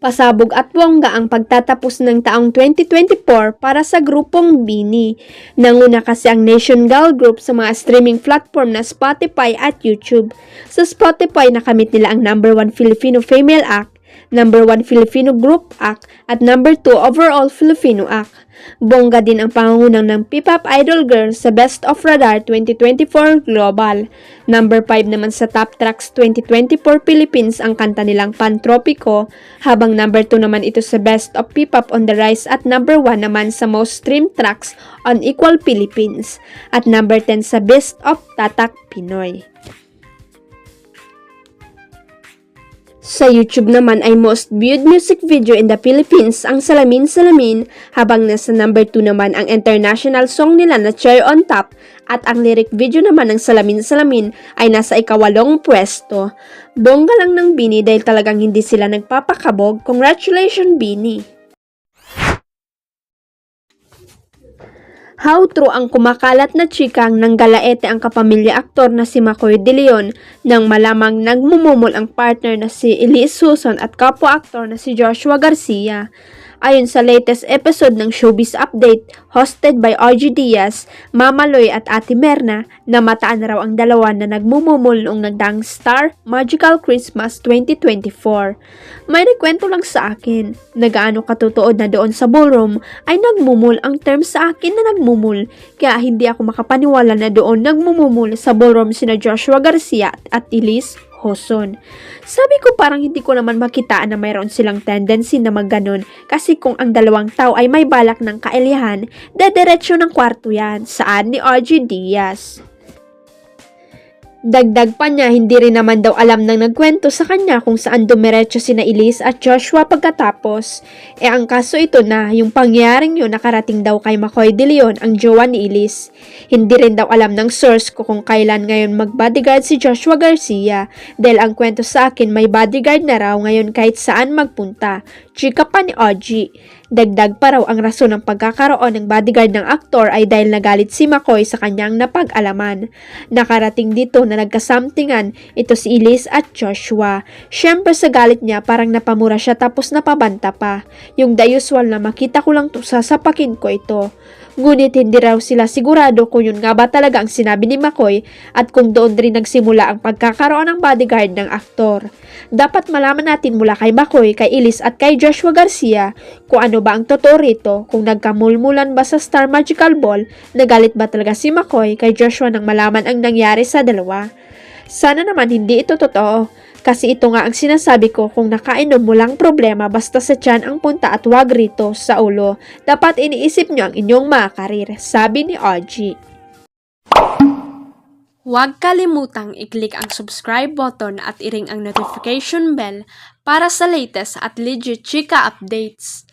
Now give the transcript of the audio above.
Pasabog at bongga ang pagtatapos ng taong 2024 para sa grupong BINI. Nanguna kasi ang Nation Girl Group sa mga streaming platform na Spotify at YouTube. Sa Spotify, nakamit nila ang number 1 Filipino Female Act, number 1 Filipino Group Act, at number 2 Overall Filipino Act. Bongga din ang pangungunan ng P-pop Idol Girl sa Best of Radar 2024 Global. Number 5 naman sa Top Tracks 2024 Philippines ang kanta nilang Pantropiko, habang number 2 naman ito sa Best of P-pop on the Rise at number 1 naman sa Most Streamed Tracks on Equal Philippines at number 10 sa Best of Tatak Pinoy. Sa YouTube naman ay most viewed music video in the Philippines ang Salamin Salamin, habang nasa number 2 naman ang international song nila na Cherry on Top, at ang lyric video naman ng Salamin Salamin ay nasa ika-8 pwesto. Bongga lang ng BINI dahil talagang hindi sila nagpapakabog. Congratulations BINI! How true ang kumakalat na chikang ng galaete ang kapamilya aktor na si Makoy De Leon nang malamang nagmumumol ang partner na si Elise Susan at kapwa-aktor na si Joshua Garcia. Ayon sa latest episode ng Showbiz Update hosted by RG Diaz, Mama Loy at Ate Merna, namataan raw ang dalawa na nagmumumol noong nagdaang Star Magical Christmas 2024. May rekwento lang sa akin, nagaano katutuod na doon sa ballroom ay nagmumul ang term sa akin na nagmumul, kaya hindi ako makapaniwala na doon nagmumul sa ballroom sina Joshua Garcia at Elise Hoson. Sabi ko parang hindi ko naman makitaan na mayroon silang tendency na magganon, kasi kung ang dalawang tao ay may balak ng kaelihan, dediretso ng kwarto yan, saan ni RG Diaz. Dagdag pa niya, hindi rin naman daw alam nang nagkwento sa kanya kung saan dumiretso sina Elise at Joshua pagkatapos. Ang kaso ito na, yung pangyayaring yun nakarating daw kay Makoy De Leon, ang jowa ni Elise. Hindi rin daw alam ng source ko kung kailan ngayon mag-bodyguard si Joshua Garcia, dahil ang kwento sa akin may bodyguard na raw ngayon kahit saan magpunta. Chika pa ni OG. Dagdag pa raw ang rason ng pagkakaroon ng bodyguard ng aktor ay dahil nagalit si Makoy sa kanyang napag-alaman. Nakarating dito na nagkasamtingan ito si Elise at Joshua. Syempre sa galit niya parang napamura siya tapos napabanta pa. Yung the usual na makita ko lang to sasapakin ko ito. Ngunit hindi raw sila sigurado kung yun nga ba talaga ang sinabi ni Makoy at kung doon rin nagsimula ang pagkakaroon ng bodyguard ng aktor. Dapat malaman natin mula kay Makoy, kay Elise at kay Joshua Garcia kung ano ba ang totoo rito, kung nagkamulmulan ba sa Star Magical Ball, nagalit ba talaga si Makoy kay Joshua nang malaman ang nangyari sa dalawa. Sana naman hindi ito totoo. Kasi ito nga ang sinasabi ko, kung nakainom mo lang problema basta sa tiyan ang punta at wag rito sa ulo. Dapat iniisip nyo ang inyong mga karir, sabi ni OG. Huwag kalimutang i-click ang subscribe button at i-ring ang notification bell para sa latest at legit chika updates.